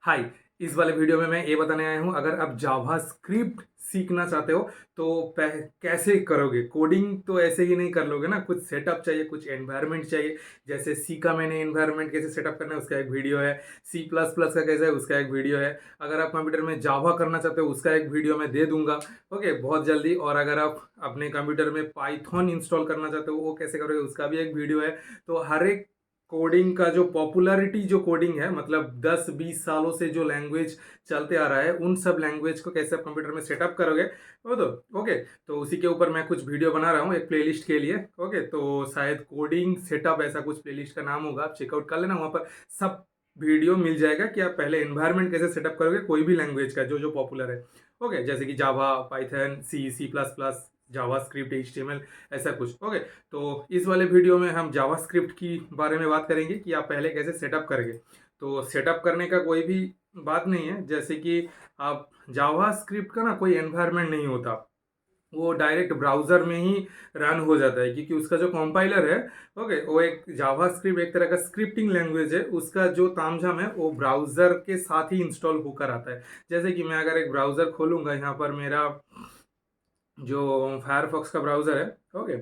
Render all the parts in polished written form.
हाय। इस वाले वीडियो में मैं ये बताने आया हूँ, अगर आप जावास्क्रिप्ट सीखना चाहते हो तो कैसे करोगे। कोडिंग तो ऐसे ही नहीं कर लोगे ना, कुछ सेटअप चाहिए, कुछ एनवायरनमेंट चाहिए। जैसे सी का मैंने एनवायरनमेंट कैसे सेटअप करना है उसका एक वीडियो है, सी प्लस प्लस का कैसा है उसका एक वीडियो है। अगर आप कंप्यूटर में जावा करना चाहते हो उसका एक वीडियो मैं दे दूंगा, ओके, बहुत जल्दी। और अगर आप अपने कंप्यूटर में पाइथन इंस्टॉल करना चाहते हो वो कैसे करोगे उसका भी एक वीडियो है। तो हर एक कोडिंग का जो पॉपुलैरिटी जो कोडिंग है, मतलब 10-20 सालों से जो लैंग्वेज चलते आ रहा है, उन सब लैंग्वेज को कैसे आप कंप्यूटर में सेटअप करोगे वो तो ओके। तो उसी के ऊपर मैं कुछ वीडियो बना रहा हूँ एक प्लेलिस्ट के लिए, ओके। तो शायद कोडिंग सेटअप ऐसा कुछ प्लेलिस्ट का नाम होगा, आप चेकआउट कर लेना, वहाँ पर सब वीडियो मिल जाएगा कि आप पहले एनवायरनमेंट कैसे सेटअप करोगे कोई भी लैंग्वेज का जो जो पॉपुलर है, ओके। जैसे कि Java, Python, C, C plus plus, JavaScript, HTML, ऐसा कुछ, ओके। तो इस वाले वीडियो में हम जावास्क्रिप्ट की बारे में बात करेंगे कि आप पहले कैसे सेटअप करेंगे। तो सेटअप करने का कोई भी बात नहीं है, जैसे कि आप जावास्क्रिप्ट का ना कोई एनवायरनमेंट नहीं होता, वो डायरेक्ट ब्राउजर में ही रन हो जाता है, क्योंकि उसका जो कंपाइलर है, ओके, वो एक जावास्क्रिप्ट एक तरह का स्क्रिप्टिंग लैंग्वेज है, उसका जो तामझाम है वो ब्राउजर के साथ ही इंस्टॉल होकर आता है। जैसे कि मैं अगर एक ब्राउजर खोलूंगा, यहाँ पर मेरा जो फायरफॉक्स का ब्राउज़र है, ओके।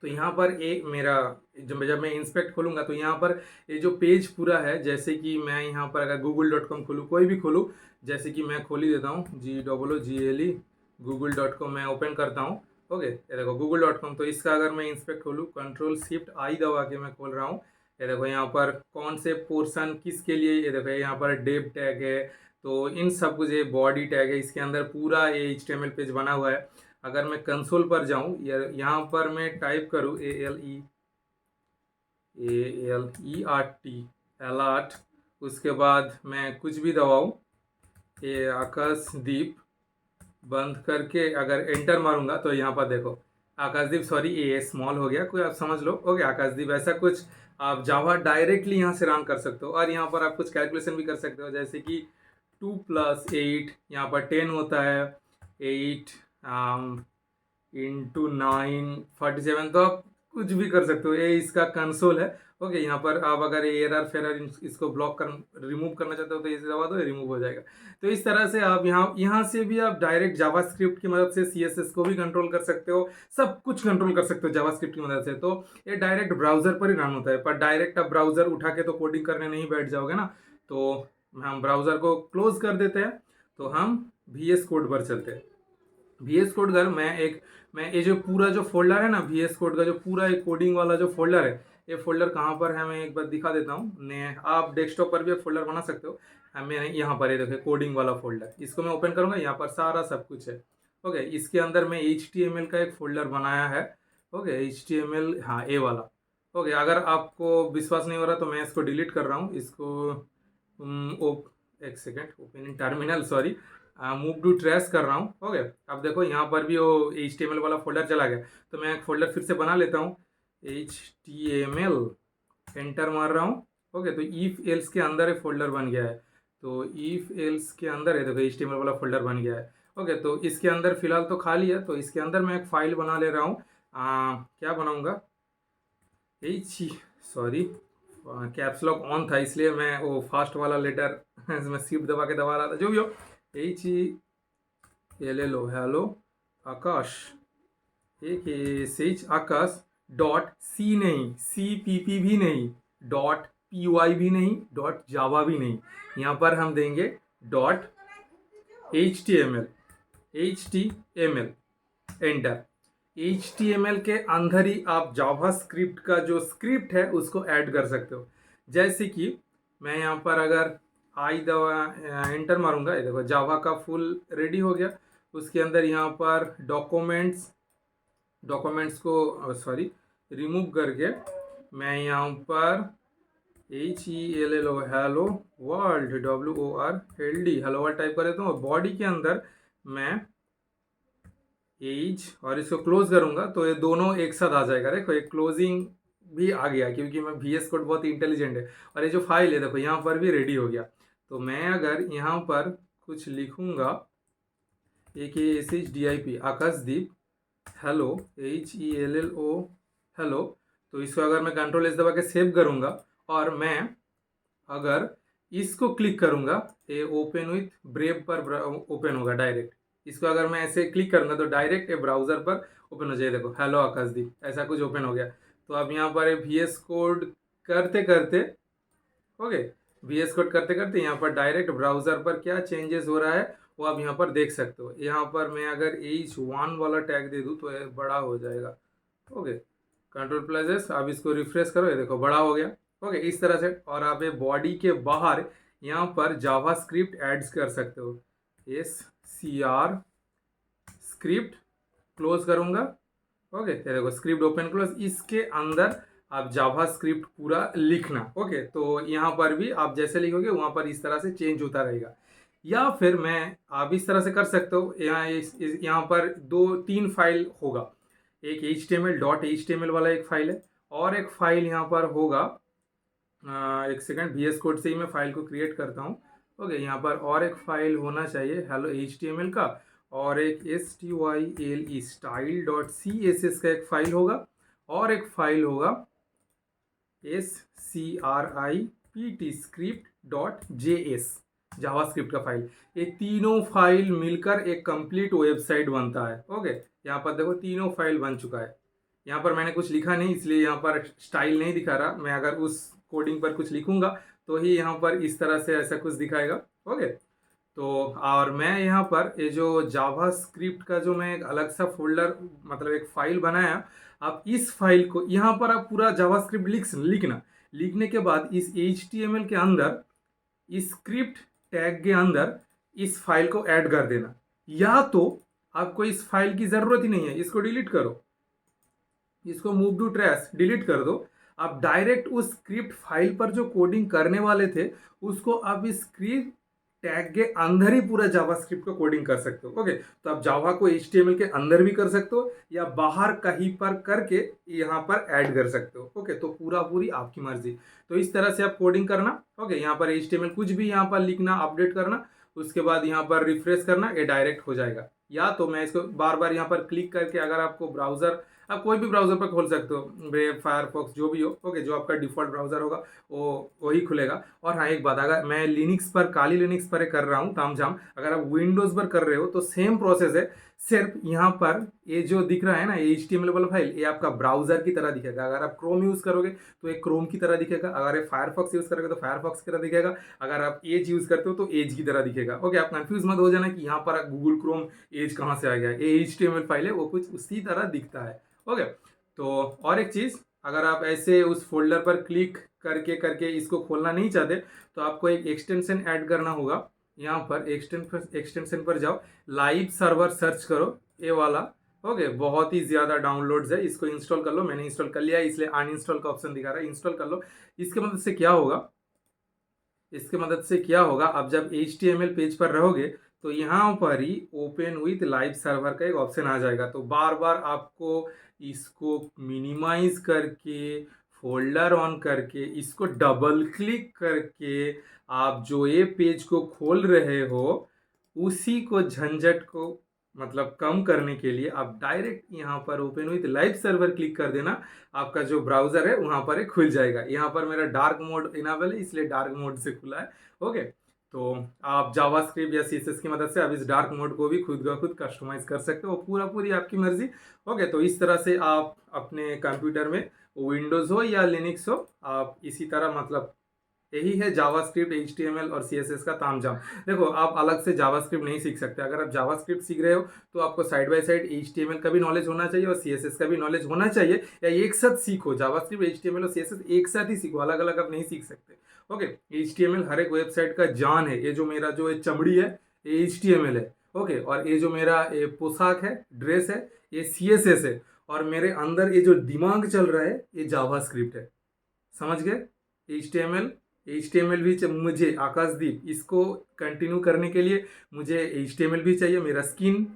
तो यहाँ पर एक मेरा जब मैं इंस्पेक्ट खोलूँगा तो यहाँ पर ये जो पेज पूरा है, जैसे कि मैं यहाँ पर अगर google.com खोलूँ, कोई भी खोलूँ, जैसे कि मैं खोल ही देता हूँ, GOOGLE google.com मैं ओपन करता हूँ, ओके। ये देखो google.com। तो इसका अगर मैं इंस्पेक्ट खोलूँ, Ctrl+Shift+I दबा के मैं खोल रहा हूँ। ये देखो यहाँ पर कौन से पोर्शन किसके लिए, ये देखो यहाँ पर डेव टैग है, तो इन सब कुछ, ये बॉडी टैग है, इसके अंदर पूरा ये HTML पेज बना हुआ है। अगर मैं कंसोल पर जाऊं, यहाँ पर मैं टाइप करूं ALERT अलर्ट, उसके बाद मैं कुछ भी दबाऊं, ये आकाशदीप बंद करके अगर एंटर मारूंगा तो यहाँ पर देखो आकाशदीप, सॉरी ये स्मॉल हो गया, कोई आप समझ लो, ओके, आकाशदीप ऐसा कुछ। आप जावा डायरेक्टली यहाँ से रन कर सकते हो, और यहाँ पर आप कुछ कैलकुलेशन भी कर सकते हो, जैसे कि 2+8 यहाँ पर 10 होता है, 8 9 47, तो आप कुछ भी कर सकते हो। ये इसका कंसोल है, ओके। यहाँ पर आप अगर एरर फेरर इसको ब्लॉक कर रिमूव करना चाहते हो तो इसे दबा दो, रिमूव हो जाएगा। तो इस तरह से आप यहाँ से भी आप डायरेक्ट जावास्क्रिप्ट की मदद से CSS को भी कंट्रोल कर सकते हो, सब कुछ कंट्रोल कर सकते हो जावास्क्रिप्ट की मदद से। तो ये डायरेक्ट ब्राउजर पर ही रन होता है, पर डायरेक्ट आप ब्राउजर उठा के तो कोडिंग करने नहीं बैठ जाओगे ना। तो हम ब्राउजर को क्लोज कर देते हैं, तो हम VS कोड पर चलते हैं। VS कोड घर मैं ये जो पूरा जो फोल्डर है ना, VS कोड का जो पूरा एक कोडिंग वाला जो फोल्डर है, ये फोल्डर कहाँ पर है मैं एक बार दिखा देता हूँ। ने आप डेस्कटॉप पर भी एक फोल्डर बना सकते हो। मैं यहाँ पर ये देखो कोडिंग वाला फोल्डर, इसको मैं ओपन करूँगा, यहाँ पर सारा सब कुछ है, ओके। इसके अंदर मैं HTML का एक फोल्डर बनाया है, ओके, HTML, हाँ, ये वाला, ओके। अगर आपको विश्वास नहीं हो रहा तो मैं इसको डिलीट कर रहा हूँ, इसको एक second, open in terminal, sorry, move to trace कर रहा हूँ, ओके। अब देखो यहाँ पर भी वो HTML वाला फोल्डर चला गया, तो मैं एक फोल्डर फिर से बना लेता हूँ, HTML, एंटर मार रहा हूँ, ओके। तो इफ एल्स के अंदर एक फोल्डर बन गया है, तो इफ एल्स के अंदर है देखो HTML वाला फोल्डर बन गया है, ओके। तो इसके अंदर फिलहाल तो खाली है, तो इसके अंदर मैं एक फाइल बना ले रहा हूँ। क्या बनाऊंगा, H, sorry, caps lock on था इसलिए मैं वो फास्ट वाला लेटर मैं शिफ्ट दबा के दबा रहा था, जो भी हो, HELLO, हेलो आकाश, एक SH आकाश, डॉट सी नहीं, CPP भी नहीं, डॉट PY भी नहीं, डॉट जावा भी नहीं, यहाँ पर हम देंगे डॉट HTML, एंटर। HTML के अंदर ही आप जावास्क्रिप्ट का जो स्क्रिप्ट है उसको ऐड कर सकते हो। जैसे कि मैं यहाँ पर अगर आई दवा एंटर मारूंगा, ये देखो जावा का फुल रेडी हो गया। उसके अंदर यहाँ पर डॉक्यूमेंट्स को सॉरी रिमूव करके मैं यहाँ पर HELLO, hello world, WORLD, hello world type कर देता हूँ, और बॉडी के अंदर मैं एज, और इसको क्लोज करूंगा तो ये दोनों एक साथ आ जाएगा। देखो ये क्लोजिंग भी आ गया, क्योंकि मैं VS कोड बहुत इंटेलिजेंट है। और ये जो फाइल है देखो यहाँ पर भी रेडी हो गया। तो मैं अगर यहाँ पर कुछ लिखूंगा, AKSHDIP, आकाशदीप, हेलो, HELLO, हेलो, तो इसको अगर मैं Ctrl+S दबा के सेव करूंगा, और मैं अगर इसको क्लिक करूंगा, ये ओपन विथ ब्रेव पर ओपन होगा डायरेक्ट। इसको अगर मैं ऐसे क्लिक करूंगा तो डायरेक्ट ये ब्राउजर पर ओपन हो जाए। देखो हेलो आकाशदीप ऐसा कुछ ओपन हो गया। तो अब यहाँ पर VS कोड करते करते, ओके, VS कोड करते करते यहाँ पर डायरेक्ट ब्राउजर पर क्या चेंजेस हो रहा है वो आप यहाँ पर देख सकते हो। यहाँ पर मैं अगर H1 वाला टैग दे दूँ तो ये बड़ा हो जाएगा। ओके, कंट्रोल+S, आप इसको रिफ्रेश करो, ये देखो बड़ा हो गया। ओके, इस तरह से। और आप ये बॉडी के बाहर यहाँ पर जावास्क्रिप्ट ऐड्स कर सकते हो। SCR स्क्रिप्ट क्लोज करूँगा। ओके, ये देखो स्क्रिप्ट ओपन क्लोज। इसके अंदर आप जावास्क्रिप्ट पूरा लिखना। ओके, तो यहाँ पर भी आप जैसे लिखोगे वहाँ पर इस तरह से चेंज होता रहेगा। या फिर मैं आप इस तरह से कर सकते हो, यहाँ पर 2-3 फाइल होगा। एक HTML वाला एक फाइल है, और एक फाइल यहाँ पर होगा, एक सेकंड, VS कोड से ही मैं फाइल को क्रिएट करता हूँ। ओके, यहाँ पर और एक फाइल होना चाहिए हेलो HTML का, और एक STYLE style.css का एक फाइल होगा, और एक फाइल होगा SCRIPT script.js जावास्क्रिप्ट का फाइल। ये तीनों फाइल मिलकर एक कंप्लीट वेबसाइट बनता है। ओके, यहाँ पर देखो तीनों फाइल बन चुका है। यहाँ पर मैंने कुछ लिखा नहीं इसलिए यहाँ पर स्टाइल नहीं दिखा रहा। मैं अगर उस कोडिंग पर कुछ लिखूंगा तो ही यहाँ पर इस तरह से ऐसा कुछ दिखाएगा। ओके, तो और मैं यहाँ पर ये जो जावास्क्रिप्ट का जो मैं एक अलग सा फोल्डर मतलब एक फाइल बनाया, आप इस फाइल को यहाँ पर आप पूरा जावास्क्रिप्ट लिखना। लिखने के बाद इस HTML के अंदर इस स्क्रिप्ट टैग के अंदर इस फाइल को ऐड कर देना। या तो आपको इस फाइल की ज़रूरत ही नहीं है, इसको डिलीट करो, इसको मूव टू ट्रैश डिलीट कर दो। आप डायरेक्ट उस स्क्रिप्ट फाइल पर जो कोडिंग करने वाले थे उसको आप इस स्क्रिप्ट टैग के अंदर ही पूरा जावास्क्रिप्ट को कोडिंग कर सकते हो। ओके, तो आप जावा को HTML के अंदर भी कर सकते हो या बाहर कहीं पर करके यहाँ पर ऐड कर सकते हो। ओके, तो पूरा पूरी आपकी मर्जी। तो इस तरह से आप कोडिंग करना। ओके, यहाँ पर HTML कुछ भी यहाँ पर लिखना, अपडेट करना, उसके बाद यहाँ पर रिफ्रेश करना, ये डायरेक्ट हो जाएगा। या तो मैं इसको बार बार यहाँ पर क्लिक करके, अगर आपको ब्राउजर, आप कोई भी ब्राउजर पर खोल सकते हो, ब्रेव, फायरफॉक्स, जो भी हो। ओके, जो आपका डिफॉल्ट ब्राउजर होगा वो वही खुलेगा। और हाँ, एक बात, अगर मैं लिनक्स पर, काली लिनक्स पर कर रहा हूँ तामझाम, अगर आप विंडोज पर कर रहे हो तो सेम प्रोसेस है। सिर्फ यहाँ पर ये जो दिख रहा है ना HTML वाला फाइल, ये आपका ब्राउजर की तरह दिखेगा। अगर आप क्रोम यूज करोगे तो एक क्रोम की तरह दिखेगा, अगर आप फायरफॉक्स यूज करोगे तो फायरफॉक्स की तरह दिखेगा, अगर आप एज यूज करते हो तो एज की तरह दिखेगा। ओके, आप कंफ्यूज मत हो जाना कि यहाँ पर गूगल क्रोम एज कहाँ से आ गया। ये HTML फाइल है, वो कुछ उसी तरह दिखता है। ओके, तो और एक चीज़, अगर आप ऐसे उस फोल्डर पर क्लिक करके करके इसको खोलना नहीं चाहते तो आपको एक एक्सटेंशन ऐड करना होगा। यहाँ पर एक्सटेंशन पर जाओ, लाइव सर्वर सर्च करो, ये वाला। ओके, बहुत ही ज़्यादा डाउनलोड्स है, इसको इंस्टॉल कर लो। मैंने इंस्टॉल कर लिया इसलिए अनइंस्टॉल का ऑप्शन दिखा रहा है, इंस्टॉल कर लो। इसके मदद से क्या होगा, इसके मदद से क्या होगा, आप जब HTML पेज पर रहोगे तो यहाँ पर ही ओपन विथ लाइव सर्वर का एक ऑप्शन आ जाएगा। तो बार बार आपको इसको मिनिमाइज करके, फोल्डर ऑन करके, इसको डबल क्लिक करके आप जो ये पेज को खोल रहे हो उसी को झंझट को मतलब कम करने के लिए आप डायरेक्ट यहाँ पर open with live server click कर देना। आपका जो ब्राउजर है वहाँ पर एक खुल जाएगा। यहाँ पर मेरा डार्क मोड इनेबल है इसलिए डार्क मोड से खुला है। ओके, तो आप जावास्क्रिप्ट या CSS की मदद से आप इस डार्क मोड को भी खुद का खुद कस्टमाइज कर सकते हो, पूरा पूरी आपकी मर्जी। ओके, तो इस तरह से आप अपने कंप्यूटर में, विंडोज़ हो या लिनक्स हो, आप इसी तरह मतलब यही है जावास्क्रिप्ट, HTML और CSS का तामझाम। देखो, आप अलग से जावास्क्रिप्ट नहीं सीख सकते। अगर आप जावास्क्रिप्ट सीख रहे हो तो आपको साइड बाय साइड HTML का भी नॉलेज होना चाहिए और CSS का भी नॉलेज होना चाहिए, या एक साथ सीखो। जावास्क्रिप्ट, HTML और CSS एक साथ ही सीखो, अलग अलग आप नहीं सीख सकते। ओके, HTML हर एक वेबसाइट का जान है। ये जो मेरा जो चमड़ी है ये HTML है। ओके, और ये जो मेरा ये पोशाक है, ड्रेस है, ये CSS है। और मेरे अंदर ये जो दिमाग चल रहा है ये जावास्क्रिप्ट है। समझ गए? HTML भी मुझे, आकाशदीप, इसको कंटिन्यू करने के लिए मुझे HTML भी चाहिए, मेरा स्किन,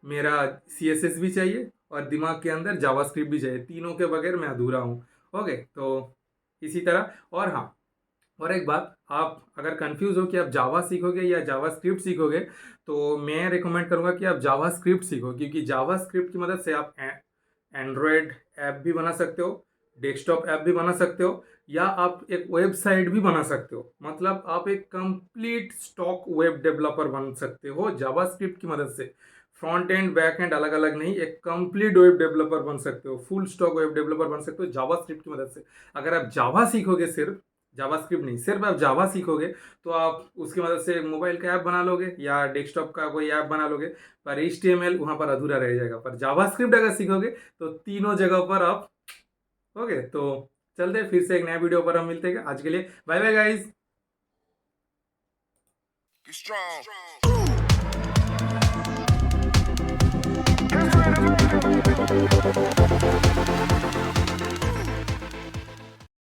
मेरा CSS भी चाहिए, और दिमाग के अंदर जावास्क्रिप्ट भी चाहिए। तीनों के बगैर मैं अधूरा हूँ। ओके, तो इसी तरह। और हाँ, और एक बात, आप अगर कंफ्यूज हो कि आप जावा सीखोगे या जावास्क्रिप्ट सीखोगे तो मैं रिकमेंड करूँगा कि आप जावास्क्रिप्ट सीखो, क्योंकि जावास्क्रिप्ट की मदद से आप एंड्रॉयड ऐप भी बना सकते हो, डेस्कटॉप ऐप भी बना सकते हो, या आप एक वेबसाइट भी बना सकते हो। मतलब आप एक कंप्लीट स्टॉक वेब डेवलपर बन सकते हो जावास्क्रिप्ट की मदद से। फ्रंट एंड बैक एंड अलग अलग नहीं, एक कंप्लीट वेब डेवलपर बन सकते हो, फुल स्टॉक वेब डेवलपर बन सकते हो जावास्क्रिप्ट की मदद से। अगर आप जावा सीखोगे, सिर्फ जावास्क्रिप्ट नहीं, सिर्फ आप जावा सीखोगे, तो आप उसकी मदद से मोबाइल का ऐप बना लोगे या डेस्कटॉप का कोई ऐप बना लोगे। पर HTML वहाँ पर अधूरा रह जाएगा। पर जावास्क्रिप्ट अगर सीखोगे तो तीनों जगह पर आप, ओके। तो चलते हैं, फिर से एक नया वीडियो पर हम मिलते हैं। आज के लिए बाय बाय गाइस। Strong.